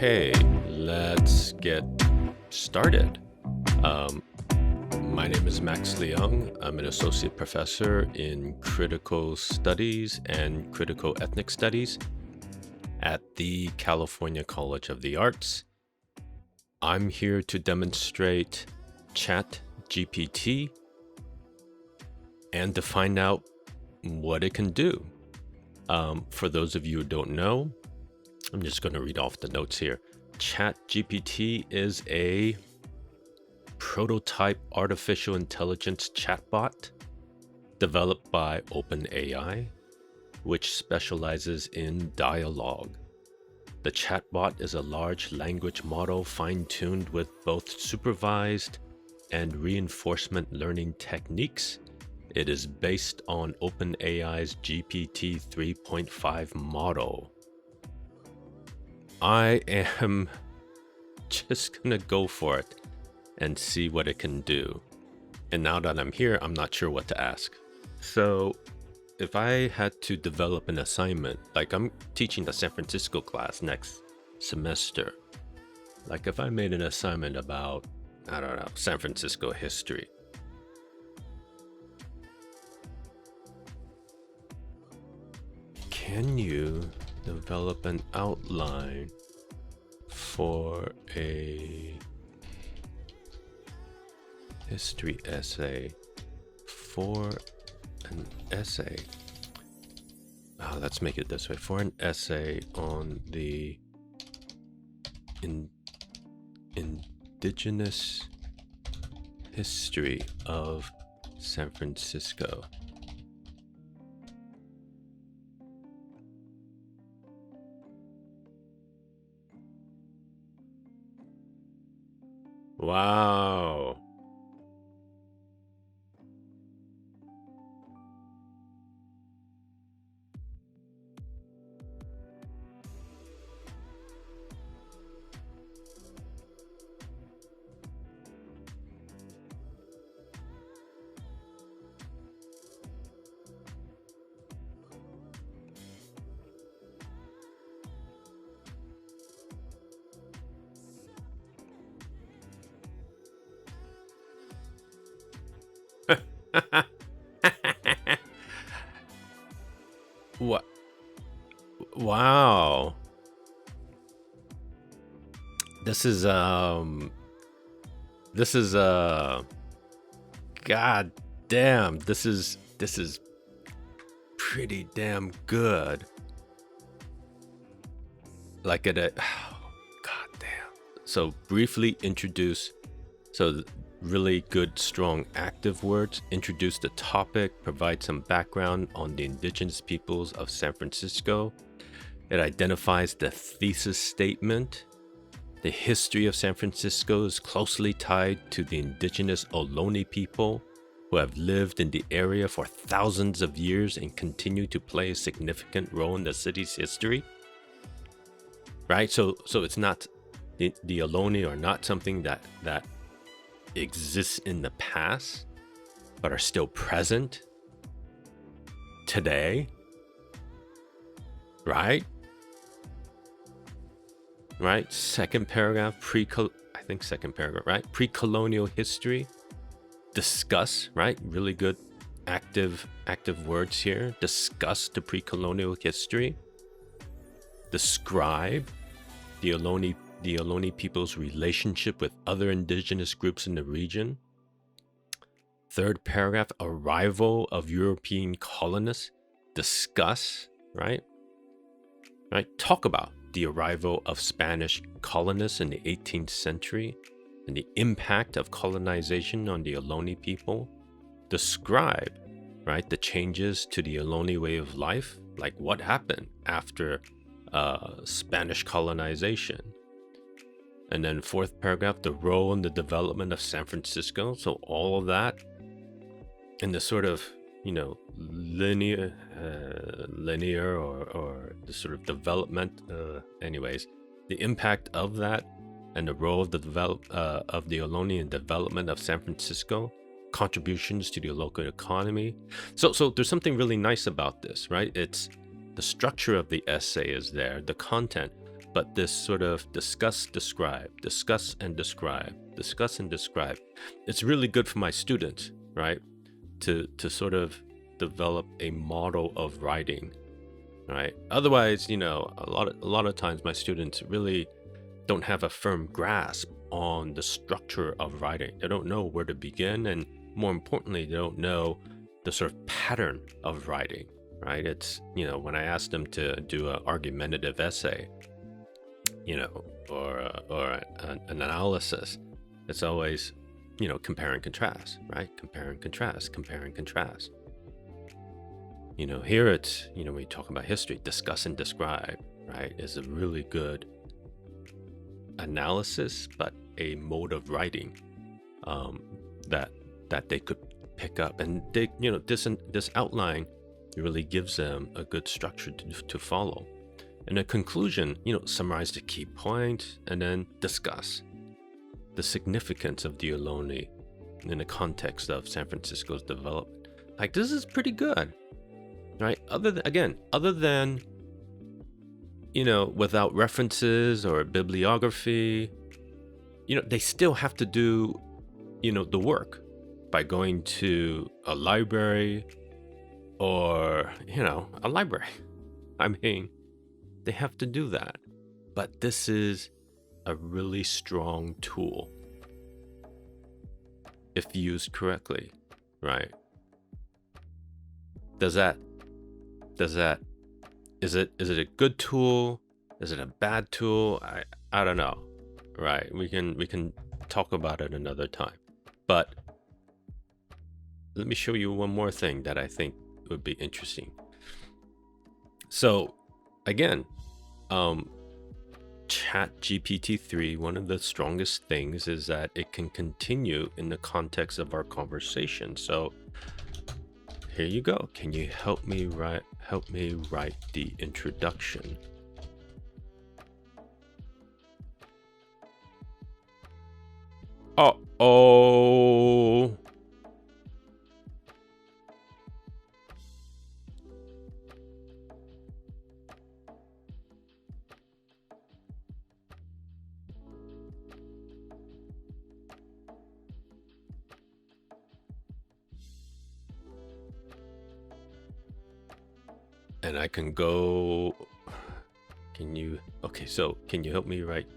Okay, let's get started. Um, my name is Max Leung. I'm an associate professor in critical studies and critical ethnic studies at the California College of the Arts. I'm here to demonstrate ChatGPT and to find out what it can do. For those of you who don't know, I'm just going to read off the notes here. ChatGPT is a prototype artificial intelligence chatbot developed by OpenAI, which specializes in dialogue. The chatbot is a large language model fine-tuned with both supervised and reinforcement learning techniques. It is based on OpenAI's GPT 3.5 model. I am just gonna go for it and see what it can do. And now that I'm here, I'm not sure what to ask. So if I had to develop an assignment, like I'm teaching the San Francisco class next semester, like if I made an assignment about, I don't know, San Francisco history, can you develop an outline for a history essay for an essay? Let's make it this way. For an essay on the indigenous history of San Francisco. Wow. What? Wow. This is god damn, this is pretty damn good. Like it oh, god damn. So briefly introduce, so really good, strong, active words. Introduce the topic, provide some background on the indigenous peoples of San Francisco. It identifies the thesis statement. The history of San Francisco is closely tied to the indigenous Ohlone people who have lived in the area for thousands of years and continue to play a significant role in the city's history. Right? So it's not, the Ohlone are not something that exists in the past, but are still present today, right? Second paragraph, second paragraph, right? Pre-colonial history, discuss, right? Really good active words here. Discuss the pre-colonial history. Describe the Ohlone people's relationship with other indigenous groups in the region. Third paragraph, arrival of European colonists. Discuss, right? Talk about the arrival of Spanish colonists in the 18th century and the impact of colonization on the Ohlone people. Describe, right, the changes to the Ohlone way of life, like what happened after Spanish colonization. And then fourth paragraph, the role in the development of San Francisco. So all of that in the sort of, linear or the sort of development, anyways, the impact of that and the role of the Ohlone in development of San Francisco, contributions to the local economy. So there's something really nice about this, right? It's the structure of the essay is there, the content, but this sort of discuss, describe, discuss and describe, discuss and describe. It's really good for my students, right? To sort of develop a model of writing, right? Otherwise, a lot of times my students really don't have a firm grasp on the structure of writing. They don't know where to begin, and more importantly, they don't know the sort of pattern of writing, right? It's, when I ask them to do an argumentative essay, or an analysis, it's always, compare and contrast, right? Compare and contrast, compare and contrast. Here it's, when you talk about history, discuss and describe, right, is a really good analysis, but a mode of writing that they could pick up, and they, this outline really gives them a good structure to follow. And a conclusion, summarize the key points and then discuss the significance of the Ohlone in the context of San Francisco's development. Like, this is pretty good, right? Other than without references or bibliography, they still have to do, the work by going to a library or, a library. I mean, they have to do that. But this is a really strong tool if used correctly, right? Is it a good tool? Is it a bad tool? I don't know, right? We can talk about it another time. But let me show you one more thing that I think would be interesting. So again, ChatGPT 3, one of the strongest things is that it can continue in the context of our conversation. So here you go. Can you help me write the introduction? Uh-oh. And I can go, so can you help me write?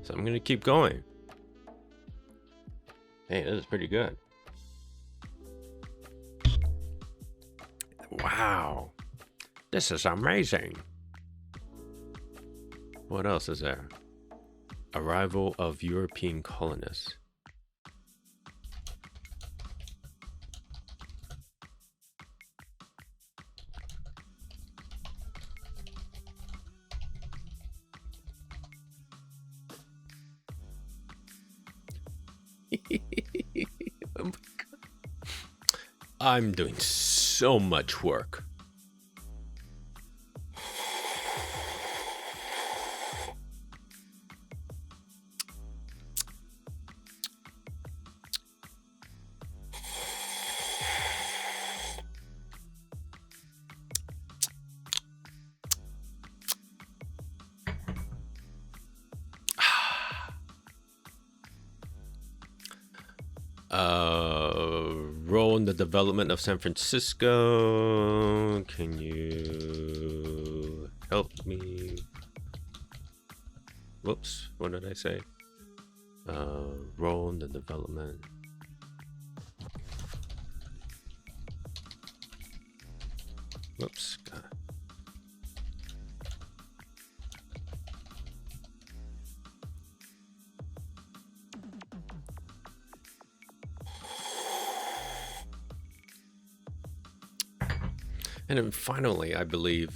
So I'm gonna keep going. Hey, this is pretty good. Wow, this is amazing. What else is there? Arrival of European colonists. Oh my God. I'm doing so much work. Role in the development of San Francisco. Can you help me? Whoops, what did I say? Role in the development. Whoops. God. And then finally, I believe,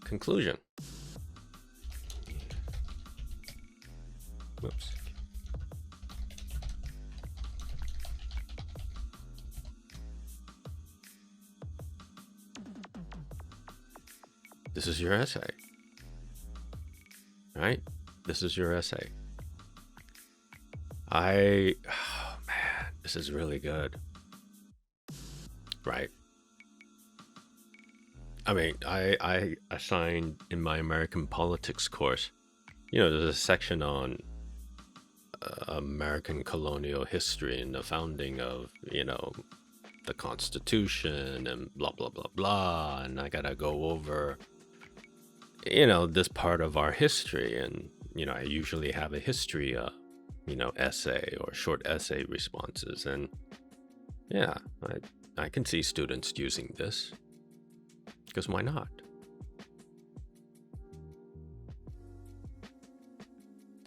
conclusion. Whoops. This is your essay, right? This is your essay. Oh man, this is really good. Right. I mean, I assigned in my American politics course, there's a section on American colonial history and the founding of, the Constitution and blah, blah, blah, blah. And I got to go over, this part of our history. And, I usually have a history, essay or short essay responses. And yeah, I can see students using this because why not?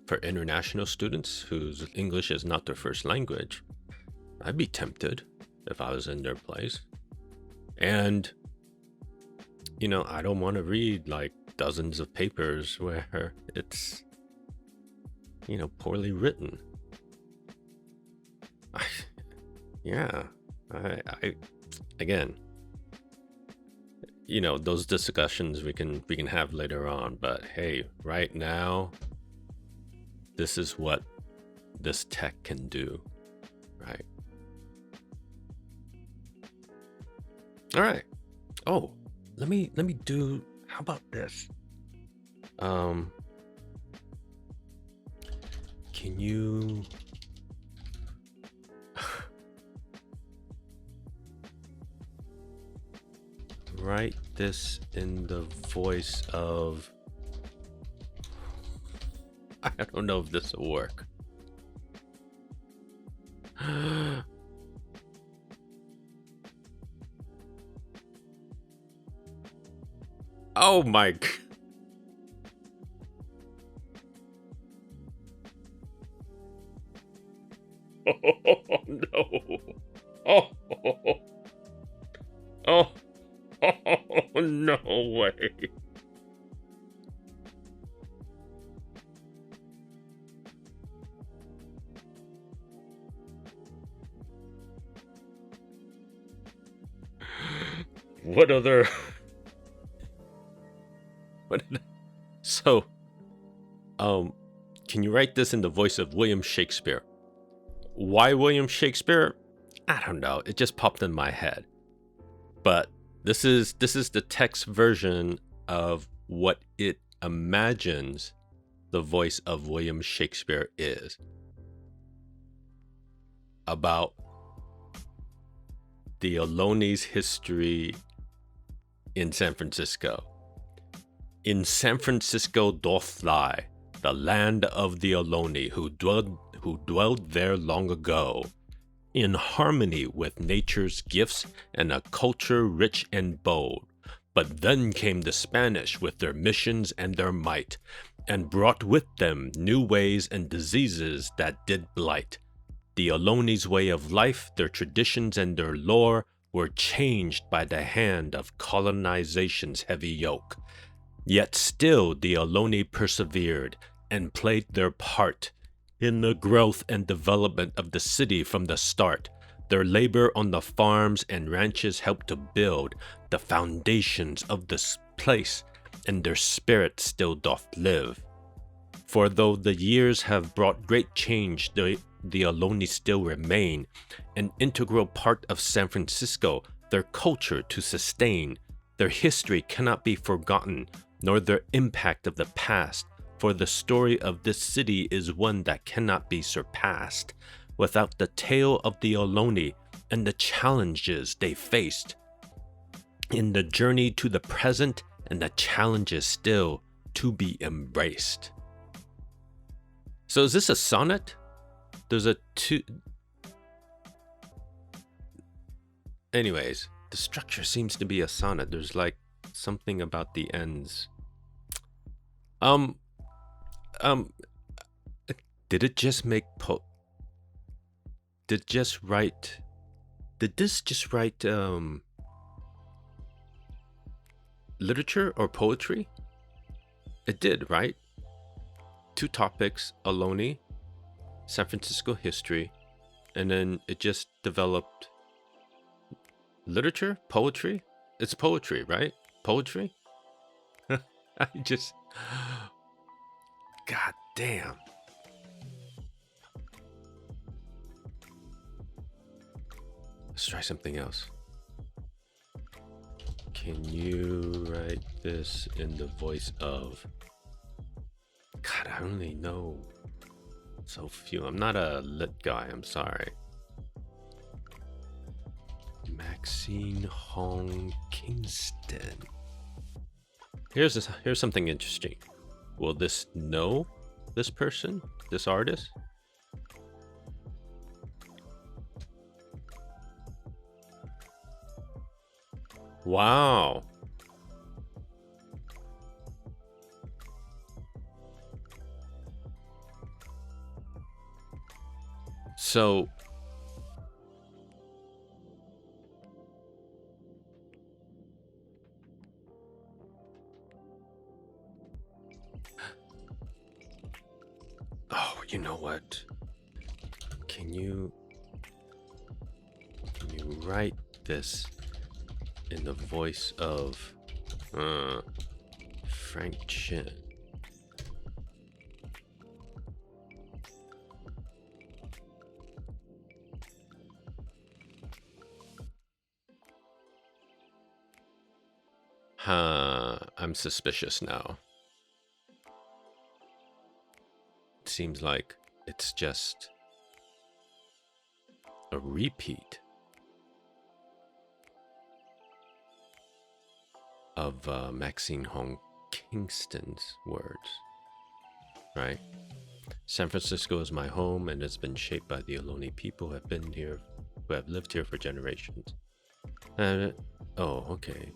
For international students whose English is not their first language, I'd be tempted if I was in their place. And, I don't want to read like dozens of papers where it's, poorly written. I again, those discussions we can have later on, but hey, right now, this is what this tech can do, right? All right. Oh, let me do. How about this? Can you? Write this in the voice of. I don't know if this will work. Oh my. Oh no. Oh. Oh. Oh no way. What other? What? So, can you write this in the voice of William Shakespeare? Why William Shakespeare? I don't know. It just popped in my head. But this is the text version of what it imagines the voice of William Shakespeare is about the Ohloni's history in San Francisco. In San Francisco doth lie the land of the Ohloni, who dwelled there long ago, in harmony with nature's gifts and a culture rich and bold. But then came the Spanish with their missions and their might, and brought with them new ways and diseases that did blight. The Ohloni's way of life, their traditions and their lore were changed by the hand of colonization's heavy yoke. Yet still the Ohloni persevered and played their part in the growth and development of the city from the start. Their labor on the farms and ranches helped to build the foundations of this place, and their spirit still doth live. For though the years have brought great change, the Ohloni still remain an integral part of San Francisco, their culture to sustain. Their history cannot be forgotten, nor their impact of the past, for the story of this city is one that cannot be surpassed. Without the tale of the Ohloni and the challenges they faced in the journey to the present, and the challenges still to be embraced. So is this a sonnet? There's a two. Anyways, the structure seems to be a sonnet. There's like something about the ends. Did it just make Did this just write literature or poetry? It did, right? 2 topics, Ohloni, San Francisco history, and then it just developed literature, poetry. It's poetry, right? Poetry. God Damn. Let's try something else. Can you write this in the voice of... God, I only know so few. I'm not a lit guy, I'm sorry. Maxine Hong Kingston. Here's something interesting. Will this know this person, this artist? Wow. So oh, you know what? Can you write this in the voice of Frank Chin? I'm suspicious now. It seems like it's just a repeat of Maxine Hong Kingston's words, right? San Francisco is my home, and it's been shaped by the Ohlone people who have lived here for generations. And oh, okay.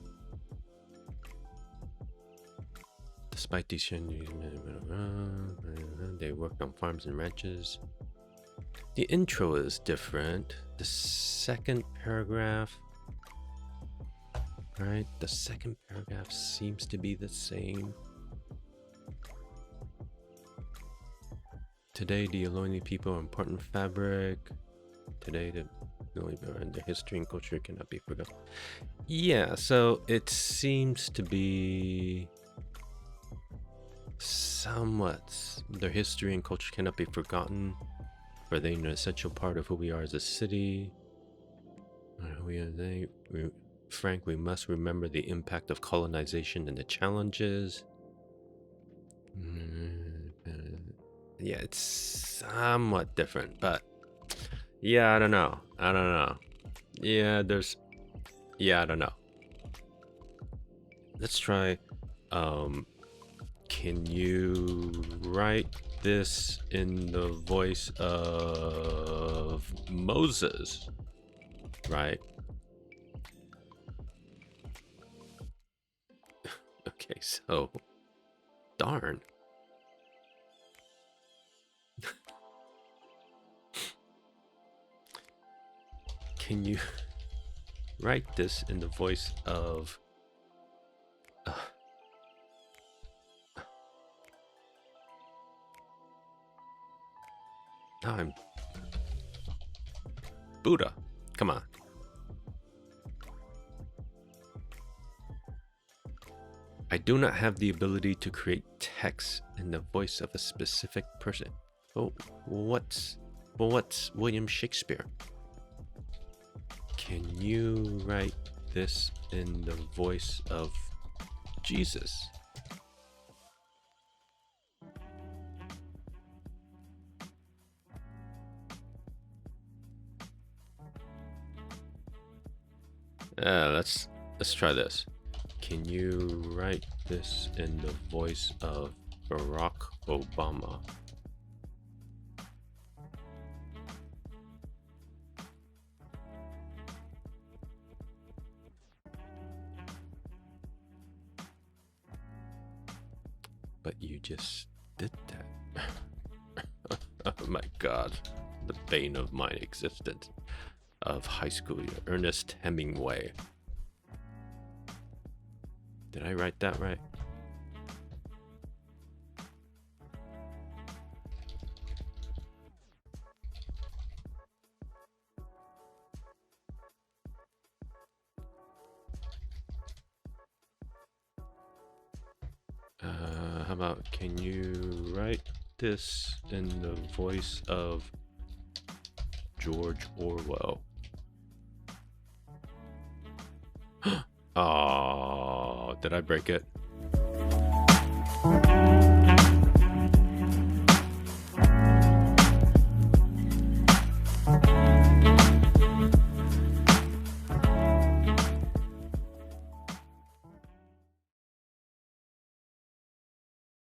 Despite these changes, they worked on farms and ranches. The intro is different. The second paragraph, right? The second paragraph seems to be the same. Today, the Ohlone people are important fabric. Today, the and their history and culture cannot be forgotten. Yeah, so it seems to be somewhat their history and culture cannot be forgotten, for they are an essential part of who we are as a city. Frank, we must remember the impact of colonization and the challenges. Yeah, it's somewhat different, but yeah, I don't know. Yeah, I don't know. Let's try. Can you write this in the voice of Moses? Right. Okay, so darn. Can you write this in the voice of I'm Buddha. Come on. I do not have the ability to create text in the voice of a specific person. Oh, what's William Shakespeare? Can you write this in the voice of Jesus? Let's try this. Can you write this in the voice of Barack Obama? But you just did that. Oh my God, the bane of my existence of high school year, Ernest Hemingway. Did I write that right? How about, can you write this in the voice of George Orwell. Oh, did I break it?